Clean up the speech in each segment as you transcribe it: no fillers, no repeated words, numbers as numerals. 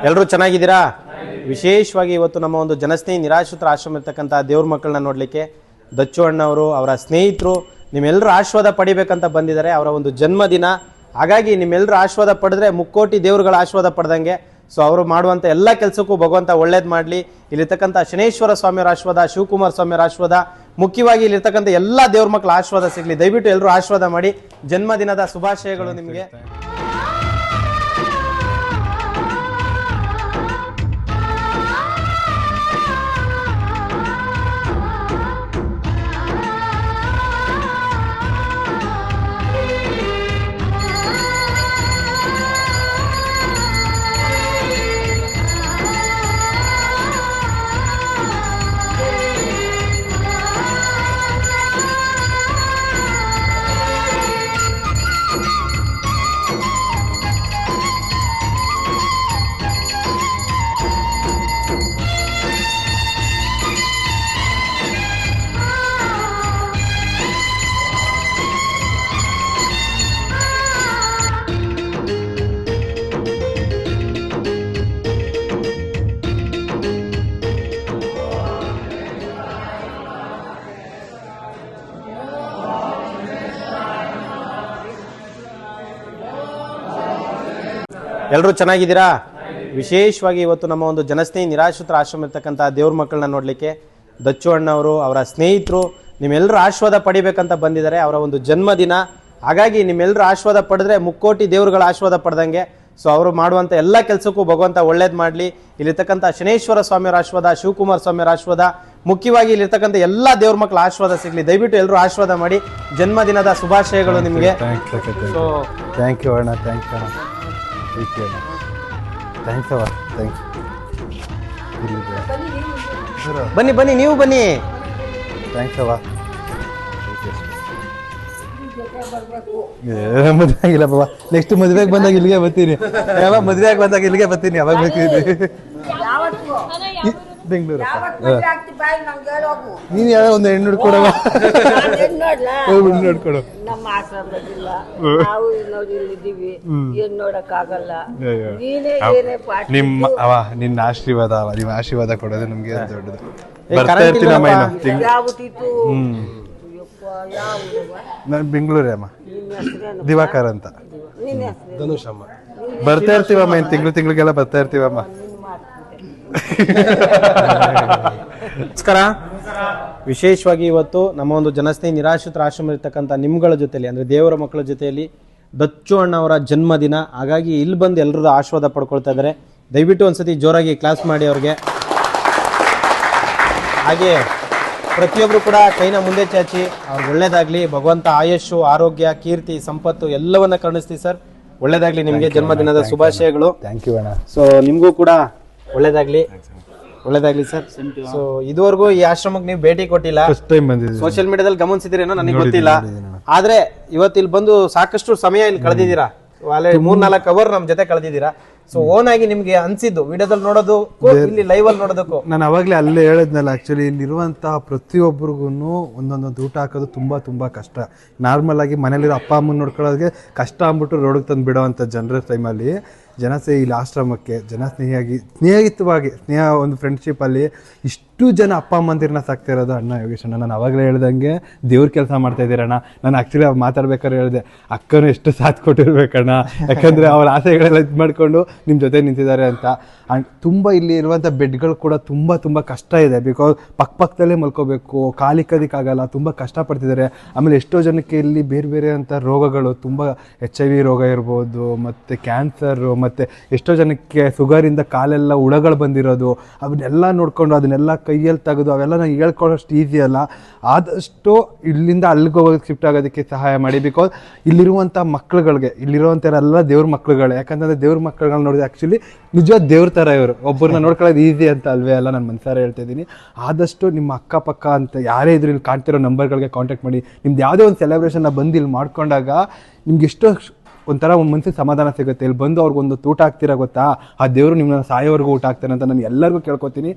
ಎಲ್ಲರೂ ಚೆನ್ನಾಗಿದ್ದೀರಾ? ವಿಶೇಷವಾಗಿ ಇವತ್ತು ನಮ್ಮ ಒಂದು ಜನಸ್ನೇಹಿ ನಿರಾಶ್ರಿತರ ಆಶ್ರಮ ಇರ್ತಕ್ಕಂಥ ದೇವ್ರ ಮಕ್ಕಳನ್ನ ನೋಡಲಿಕ್ಕೆ ದಚ್ಚು ಅಣ್ಣವರು ಅವರ ಸ್ನೇಹಿತರು ನಿಮ್ಮೆಲ್ಲರ ಆಶೀರ್ವಾದ ಪಡಿಬೇಕಂತ ಬಂದಿದ್ದಾರೆ. ಅವರ ಒಂದು ಜನ್ಮದಿನ, ಹಾಗಾಗಿ ನಿಮ್ಮೆಲ್ಲರ ಆಶೀರ್ವಾದ ಪಡೆದ್ರೆ ಮುಕ್ಕೋಟಿ ದೇವರುಗಳ ಆಶೀರ್ವಾದ ಪಡೆದಂಗೆ. ಸೊ ಅವರು ಮಾಡುವಂಥ ಎಲ್ಲ ಕೆಲಸಕ್ಕೂ ಭಗವಂತ ಒಳ್ಳೇದು ಮಾಡಲಿ. ಇಲ್ಲಿರ್ತಕ್ಕಂಥ ಶನೇಶ್ವರ ಸ್ವಾಮಿಯವರ ಆಶೀರ್ವಾದ, ಶಿವಕುಮಾರ ಸ್ವಾಮಿಯವರ ಆಶೀರ್ವಾದ, ಮುಖ್ಯವಾಗಿ ಇಲ್ಲಿರ್ತಕ್ಕಂಥ ಎಲ್ಲ ದೇವ್ರ ಮಕ್ಕಳ ಆಶೀರ್ವಾದ ಸಿಗಲಿ. ದಯವಿಟ್ಟು ಎಲ್ಲರೂ ಆಶೀರ್ವಾದ ಮಾಡಿ. ಜನ್ಮದಿನದ ಶುಭಾಶಯಗಳು ನಿಮಗೆ. ಎಲ್ಲರೂ ಚೆನ್ನಾಗಿದ್ದೀರಾ? ವಿಶೇಷವಾಗಿ ಇವತ್ತು ನಮ್ಮ ಒಂದು ಜನಸ್ನೇಹಿ ನಿರಾಶ್ರಿತರ ಆಶ್ರಮ ಇರ್ತಕ್ಕಂಥ ದೇವ್ರ ಮಕ್ಕಳನ್ನ ನೋಡಲಿಕ್ಕೆ ದಚ್ಚು ಅಣ್ಣವರು ಅವರ ಸ್ನೇಹಿತರು ನಿಮ್ಮೆಲ್ಲರ ಆಶೀರ್ವಾದ ಪಡಿಬೇಕಂತ ಬಂದಿದ್ದಾರೆ. ಅವರ ಒಂದು ಜನ್ಮದಿನ, ಹಾಗಾಗಿ ನಿಮ್ಮೆಲ್ಲರ ಆಶೀರ್ವಾದ ಪಡೆದ್ರೆ ಮುಕ್ಕೋಟಿ ದೇವರುಗಳ ಆಶೀರ್ವಾದ ಪಡೆದಂಗೆ. ಸೊ ಅವರು ಮಾಡುವಂಥ ಎಲ್ಲ ಕೆಲಸಕ್ಕೂ ಭಗವಂತ ಒಳ್ಳೇದು ಮಾಡಲಿ. ಇಲ್ಲಿರ್ತಕ್ಕಂಥ ಶನೇಶ್ವರ ಸ್ವಾಮಿಯವರ ಆಶೀರ್ವಾದ, ಶಿವಕುಮಾರ ಸ್ವಾಮಿಯವರ ಆಶೀರ್ವಾದ, ಮುಖ್ಯವಾಗಿ ಇಲ್ಲಿರ್ತಕ್ಕಂಥ ಎಲ್ಲ ದೇವ್ರ ಮಕ್ಕಳ ಆಶೀರ್ವಾದ ಸಿಗಲಿ. ದಯವಿಟ್ಟು ಎಲ್ಲರೂ ಆಶೀರ್ವಾದ ಮಾಡಿ. ಜನ್ಮದಿನದ ಶುಭಾಶಯಗಳು ನಿಮಗೆ. ಸೊ ಥ್ಯಾಂಕ್ ಯು ಅಣ್ಣ, ಥ್ಯಾಂಕ್ ಯು ಅಣ್ಣ, ಥ್ಯಾಂಕ್ಸ್ ಅವ, ಥ್ಯಾಂಕ್ಸ್. ಬನ್ನಿ ಬನ್ನಿ, ನೀವು ಬನ್ನಿ. ಥ್ಯಾಂಕ್ಸ್ ಅವ. ಮದುವೆ ಆಗಿಲ್ಲ ಬಾಬಾ, ನೆಕ್ಸ್ಟ್ ಮದುವೆಗೆ ಬಂದಾಗ ಇಲ್ಲಿಗೆ ಬರ್ತೀನಿ. ಯಾವಾಗ ಮದುವೆಗೆ ಬಂದಾಗ ಇಲ್ಲಿಗೆ ಬರ್ತೀನಿ, ಯಾವಾಗ ಬೇಕಿದ್ದೀನಿ. ಬೆಂಗಳೂರು. ನೀನು ಯಾವ ಒಂದು ಹೆಣ್ಣು ನೋಡ್ಕೊಡವ, ನೋಡ್ಕೊಡು. ನಮ್ಮ ಆಶ್ರಮದಿಲ್ಲ, ನಾವು ನೋಡಿದ್ದೀವಿ, ಏನ್ ನೋಡಕ್ಕಾಗಲ್ಲ. ನಿಮ್ಮ ಅವ ನಿನ್ನ ಆಶೀರ್ವಾದ ಅವ, ನಿಮ್ಮ ಆಶೀರ್ವಾದ ಕೊಡೋದು ನಮ್ಗೆ ದೊಡ್ಡದು. ಬರ್ತಾ ಇರ್ತೀನಿ ಅಮ್ಮ. ನಾನು ಬೆಂಗಳೂರೇ ಅಮ್ಮ, ದಿವಾಕರ್ ಅಂತ. ಧನುಷ್ ಅಮ್ಮ. ಬರ್ತಾ ಇರ್ತೀವಮ್ಮ, ಇನ್ನು ತಿಂಗಳಿಗೆಲ್ಲ ಬರ್ತಾ ಇರ್ತೀವಮ್ಮ. ನಮಸ್ಕಾರ. ವಿಶೇಷವಾಗಿ ಇವತ್ತು ನಮ್ಮ ಒಂದು ಜನಸ್ನೇಹಿ ನಿರಾಶ್ರಿತರ ಆಶ್ರಮ ಇರ್ತಕ್ಕಂಥ ನಿಮ್ಗಳ ಜೊತೆಲಿ, ಅಂದ್ರೆ ದೇವರ ಮಕ್ಕಳ ಜೊತೆಯಲ್ಲಿ ದಚ್ಚು ಅಣ್ಣವರ ಜನ್ಮದಿನ, ಹಾಗಾಗಿ ಇಲ್ಲಿ ಬಂದು ಎಲ್ಲರದ್ದು ಆಶೀರ್ವಾದ ಪಡ್ಕೊಳ್ತಾ ಇದ್ದಾರೆ. ದಯವಿಟ್ಟು ಒಂದ್ಸತಿ ಜೋರಾಗಿ ಕ್ಲಾಸ್ ಮಾಡಿ ಅವ್ರಿಗೆ. ಹಾಗೆ ಪ್ರತಿಯೊಬ್ಬರು ಕೂಡ ಕೈನ ಮುಂದೆ ಚಾಚಿ ಅವ್ರಿಗೆ ಒಳ್ಳೇದಾಗ್ಲಿ. ಭಗವಂತ ಆಯುಷು, ಆರೋಗ್ಯ, ಕೀರ್ತಿ, ಸಂಪತ್ತು ಎಲ್ಲವನ್ನ ಕರುಣಿಸ್ತೀವಿ ಸರ್. ಒಳ್ಳೇದಾಗ್ಲಿ ನಿಮ್ಗೆ. ಜನ್ಮದಿನದ ಶುಭಾಶಯಗಳು. ಥ್ಯಾಂಕ್ ಯು ಅಣ್ಣ. ಸೊ ನಿಮ್ಗೂ ಕೂಡ ಒಳ್ಳೇದಾಗ್ಲಿ, ಒಳ್ಳೇದಾಗ್ಲಿ ಸರ್. ಸೊ ಇದುವರೆಗೂ ಈ ಆಶ್ರಮಕ್ಕೆ ನೀವು ಭೇಟಿ ಕೊಟ್ಟಿಲ್ಲ, ಫಸ್ಟ್ ಟೈಮ್ ಬಂದಿದ್ದೀವಿ. ಸೋಷಿಯಲ್ ಮೀಡಿಯಾದಲ್ಲಿ ಗಮನಿಸಿದಿರೇನೋ ನನಗೆ ಗೊತ್ತಿಲ್ಲ. ಆದ್ರೆ ಇವತ್ತು ಇಲ್ಲಿ ಬಂದು ಸಾಕಷ್ಟು ಸಮಯ ಇಲ್ಲಿ ಕಳೆದಿದ್ದೀರಾ. 3-4 ಅವರ್ ನಮ್ ಜೊತೆ ಕಳೆದಿದ್ದೀರಾ. ಸೊ ಓನ್ ಆಗಿ ನಿಮ್ಗೆ ಅನ್ಸಿದ್ದು ವಿಡಿಯೋದಲ್ಲಿ ನೋಡೋದಕ್ಕೂ ಇಲ್ಲಿ ಲೈವ್ ಅಲ್ಲಿ ನೋಡೋದಕ್ಕೂ, ನಾನು ಅವಾಗಲೇ ಅಲ್ಲೇ ಹೇಳಿದ್ನಲ್ಲ, ಆಕ್ಚುಲಿ ಇಲ್ಲಿರುವಂತಹ ಪ್ರತಿಯೊಬ್ಬರಿಗೂ ಒಂದೊಂದು ಊಟ ಹಾಕೋದು ತುಂಬಾ ಕಷ್ಟ. ನಾರ್ಮಲ್ ಆಗಿ ಮನೇಲಿರೋ ಅಪ್ಪ ಅಮ್ಮನ ನೋಡ್ಕೊಳ್ಳೋದಕ್ಕೆ ಕಷ್ಟ ಅಂದ್ಬಿಟ್ಟು ರೋಡಿಗೆ ತಂದು ಬಿಡೋವಂಥ ಜನರ ಟೈಮಲ್ಲಿ ಇಲ್ಲಿ ಆಶ್ರಮಕ್ಕೆ ಸ್ನೇಹಿತವಾಗಿ ಒಂದು ಫ್ರೆಂಡ್ಶಿಪ್ಪಲ್ಲಿ ಇಷ್ಟು ಜನ ಅಪ್ಪ ಅಮ್ಮಂದಿರನ್ನ ಸಾಕ್ತಿರೋದು ಅಣ್ಣ ಯೋಗೇಶ್ ಅಣ್ಣ. ನಾನು ಅವಾಗಲೇ ಹೇಳ್ದಂಗೆ ದೇವ್ರ ಕೆಲಸ ಮಾಡ್ತಾ ಇದ್ದೀರಣ್ಣ. ನಾನು ಆ್ಯಕ್ಚುಲಿ ಮಾತಾಡ್ಬೇಕಾದ್ರೆ ಹೇಳಿದೆ, ಅಕ್ಕನೂ ಎಷ್ಟು ಸಾಥ್ ಕೊಟ್ಟಿರ್ಬೇಕಣ್ಣ, ಯಾಕಂದರೆ ಅವ್ರ ಆಸೆಗಳೆಲ್ಲ ಇದು ಮಾಡಿಕೊಂಡು ನಿಮ್ಮ ಜೊತೆ ನಿಂತಿದ್ದಾರೆ ಅಂತ. ಆ್ಯಂಡ್ ತುಂಬ ಇಲ್ಲಿ ಇರುವಂಥ ಬೆಡ್ಗಳು ಕೂಡ ತುಂಬ ಕಷ್ಟ ಇದೆ. ಬಿಕಾಸ್ ಪಕ್ಕದಲ್ಲೇ ಮಲ್ಕೋಬೇಕು, ಕಾಲಿಕ್ಕೋದಕ್ಕಾಗಲ್ಲ, ತುಂಬ ಕಷ್ಟಪಡ್ತಿದ್ದಾರೆ. ಆಮೇಲೆ ಎಷ್ಟೋ ಜನಕ್ಕೆ ಇಲ್ಲಿ ಬೇರೆ ಅಂತ ರೋಗಗಳು, ತುಂಬ HIV ರೋಗ ಇರ್ಬೋದು, ಮತ್ತು ಕ್ಯಾನ್ಸರು, ಮತ್ತು ಎಷ್ಟೋ ಜನಕ್ಕೆ ಶುಗರಿಂದ ಕಾಲೆಲ್ಲ ಹುಳಗಳು ಬಂದಿರೋದು. ಅವನ್ನೆಲ್ಲ ನೋಡಿಕೊಂಡು ಅದನ್ನೆಲ್ಲ ಕೈಯಲ್ಲಿ ತೆಗೆದು ಅವೆಲ್ಲ ನಾವು ಹೇಳ್ಕೊಳ್ಳೋಷ್ಟು ಈಸಿ ಅಲ್ಲ. ಆದಷ್ಟು ಇಲ್ಲಿಂದ ಅಲ್ಲಿಗೆ ಹೋಗೋದಕ್ಕೆ ಶಿಫ್ಟ್ ಆಗೋದಕ್ಕೆ ಸಹಾಯ ಮಾಡಿ. ಬಿಕಾಸ್ ಇಲ್ಲಿರುವಂಥ ಮಕ್ಳುಗಳಿಗೆ, ಇಲ್ಲಿರುವಂಥ ಎಲ್ಲ ದೇವ್ರ ಮಕ್ಳುಗಳೇ. ಯಾಕಂತಂದರೆ ದೇವ್ರ ಮಕ್ಳುಗಳನ್ನ ನೋಡಿದ್ರೆ ಆ್ಯಕ್ಚುಲಿ ನಿಜವಾದ ದೇವ್ರ ಥರ ಇವರು. ಒಬ್ಬರನ್ನ ನೋಡ್ಕೊಳ್ಳೋದು ಈಸಿ ಅಂತ ಅಲ್ವೇ ಅಲ್ಲ, ನಾನು ಮನಸಾರ ಹೇಳ್ತಾ ಇದ್ದೀನಿ. ಆದಷ್ಟು ನಿಮ್ಮ ಅಕ್ಕಪಕ್ಕ ಅಂತ ಯಾರೇ ಇದ್ರು ಇಲ್ಲಿ ಕಾಣ್ತಿರೋ ನಂಬರ್ಗಳಿಗೆ ಕಾಂಟ್ಯಾಕ್ಟ್ ಮಾಡಿ. ನಿಮ್ದು ಯಾವುದೇ ಒಂದು ಸೆಲೆಬ್ರೇಷನ್ನ ಬಂದು ಇಲ್ಲಿ ಮಾಡ್ಕೊಂಡಾಗ ನಿಮ್ಗೆ ಎಷ್ಟೋ ಒಂಥರ ಒಂದು ಮನಸ್ಸಿಗೆ ಸಮಾಧಾನ ಸಿಗುತ್ತೆ. ಇಲ್ಲಿ ಬಂದು ಅವ್ರಿಗೊಂದು ಊಟ ಹಾಕ್ತೀರಾ ಗೊತ್ತಾ, ಆ ದೇವರು ನಿಮ್ಮನ್ನ ಸಾಯೋವರೆಗೂ ಊಟ ಹಾಕ್ತಾನೆ ಅಂತ ನಾನು ಎಲ್ಲರಿಗೂ ಕೇಳ್ಕೊತೀನಿ.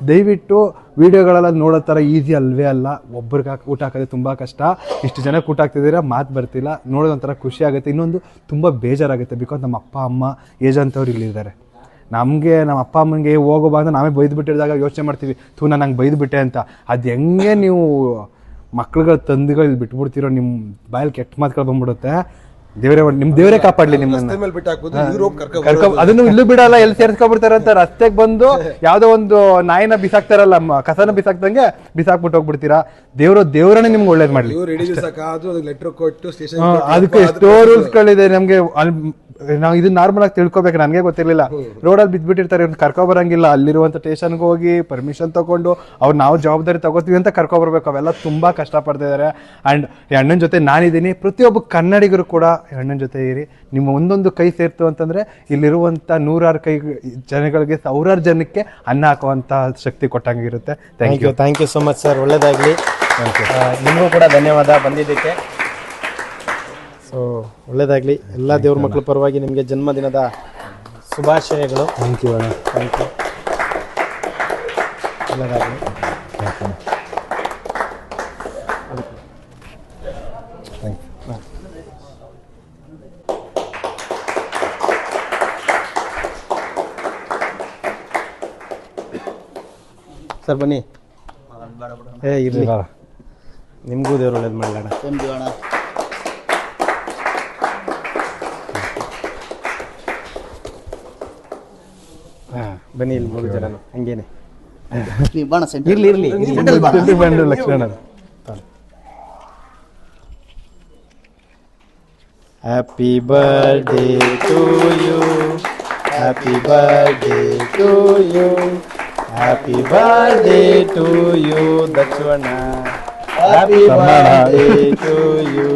ದಯವಿಟ್ಟು ವೀಡಿಯೋಗಳೆಲ್ಲ ನೋಡೋ ಥರ ಈಸಿ ಅಲ್ವೇ ಅಲ್ಲ. ಒಬ್ರಿಗೆ ಊಟ ಹಾಕೋದು ತುಂಬ ಕಷ್ಟ. ಇಷ್ಟು ಜನಕ್ಕೆ ಊಟ ಹಾಕ್ತಿದ್ದೀರಾ, ಮಾತು ಬರ್ತಿಲ್ಲ, ನೋಡೋದೊಂಥರ ಖುಷಿ ಆಗುತ್ತೆ. ಇನ್ನೊಂದು ತುಂಬ ಬೇಜಾರಾಗುತ್ತೆ. ಬಿಕಾಸ್ ನಮ್ಮ ಅಪ್ಪ ಅಮ್ಮ ಏಜ್ ಅಂತವ್ರು ಇಲ್ಲಿದ್ದಾರೆ. ನಮಗೆ ನಮ್ಮ ಅಪ್ಪ ಅಮ್ಮನಿಗೆ ಹೋಗೋ ಬಾ ಅಂತ ನಾವೇ ಬೈದು ಬಿಟ್ಟಿರಿದಾಗ ಯೋಚನೆ ಮಾಡ್ತೀವಿ ನಾನು ಹಂಗೆ ಬೈದು ಬಿಟ್ಟೆ ಅಂತ. ಅದು ಹೆಂಗೆ ನೀವು ಮಕ್ಳುಗಳ ತಂದೆಗಳು ಇಲ್ಲಿ ಬಿಟ್ಬಿಡ್ತೀರೋ, ನಿಮ್ಮ ಬಾಯಲ್ಲಿ ಕೆಟ್ಟ ಮಾತುಗಳು ಬಂದ್ಬಿಡುತ್ತೆ. ದೇವರೇ ಕಾಪಾಡ್ಲಿ ನಿಮ್ಮನ್ನ. ಅದನ್ನು ಇಲ್ಲೂ ಬಿಡಲ್ಲ, ಎಲ್ಲಿ ಸೇರ್ಸ್ಕೊಬಿಡ್ತಾರೆ ಅಂತ ರಸ್ತೆಗೆ ಬಂದು ಯಾವ್ದೋ ಒಂದು ನಾಯಿನ ಬಿಸಾಕ್ತಾರಲ್ಲ, ಕಸನ ಬಿಸಾಕ್ದಂಗೆ ಬಿಸಾಕ್ಬಿಟ್ಟು ಹೋಗ್ಬಿಡ್ತೀರಾ. ದೇವರನ್ನೇ ನಿಮ್ಗೆ ಒಳ್ಳೇದ್ ಮಾಡ್ಲಿ. ಅದಕ್ಕೆ ಎಷ್ಟೋ ರೂಲ್ಸ್ಗಳಿದೆ ನಮ್ಗೆ. ನಾವು ಇದು ನಾರ್ಮಲ್ ಆಗಿ ತಿಳ್ಕೊಬೇಕು, ನನಗೆ ಗೊತ್ತಿರ್ಲಿಲ್ಲ. ರೋಡಲ್ಲಿ ಬಿದ್ಬಿಟ್ಟಿರ್ತಾರೆ, ಇವ್ರನ್ನ ಕರ್ಕೊಬರಂಗಿಲ್ಲ, ಅಲ್ಲಿರುವಂಥ ಸ್ಟೇಷನ್ಗೆ ಹೋಗಿ ಪರ್ಮಿಷನ್ ತಗೊಂಡು ಅವ್ರು ನಾವು ಜವಾಬ್ದಾರಿ ತಗೋತೀವಿ ಅಂತ ಕರ್ಕೊಬರ್ಬೇಕು. ಅವೆಲ್ಲ ತುಂಬ ಕಷ್ಟಪಡ್ತಿದ್ದಾರೆ. ಆ್ಯಂಡ್ ಈ ಅಣ್ಣನ ಜೊತೆ ನಾನಿದ್ದೀನಿ. ಪ್ರತಿಯೊಬ್ಬ ಕನ್ನಡಿಗರು ಕೂಡ ಅಣ್ಣನ ಜೊತೆ ಇರಿ. ನಿಮ್ಮ ಒಂದೊಂದು ಕೈ ಸೇರ್ತು ಅಂತಂದರೆ ಇಲ್ಲಿರುವಂಥ 100 ಕೈ ಜನಗಳಿಗೆ 1000 ಜನಕ್ಕೆ ಅನ್ನ ಹಾಕುವಂಥ ಶಕ್ತಿ ಕೊಟ್ಟಂಗಿರುತ್ತೆ. Thank you so much sir, ಒಳ್ಳೇದಾಗಲಿ. ನಿಮಗೂ ಕೂಡ ಧನ್ಯವಾದ ಬಂದಿದ್ದಕ್ಕೆ. ಸೊ ಒಳ್ಳೇದಾಗಲಿ. ಎಲ್ಲ ದೇವ್ರ ಮಕ್ಕಳ ಪರವಾಗಿ ನಿಮಗೆ ಜನ್ಮದಿನದ ಶುಭಾಶಯಗಳು. ಥ್ಯಾಂಕ್ ಯು ಅಣ್ಣ. Thank you. ಒಳ್ಳೇದಾಗಲಿ. ಸರ್ ಬನ್ನಿ. ಇರಲಿ, ನಿಮಗೂ ದೇವ್ರು ಒಳ್ಳೇದು ಮಾಡಲಣ್ಣ. ಬನ್ನಿ ಇಲ್ಲಿ 3 ಜನ ಹಂಗೇನೆ ಇರ್ಲಿ. Lakshmana. Happy birthday to you, happy birthday to you, happy birthday to you Dakshina, happy birthday to you.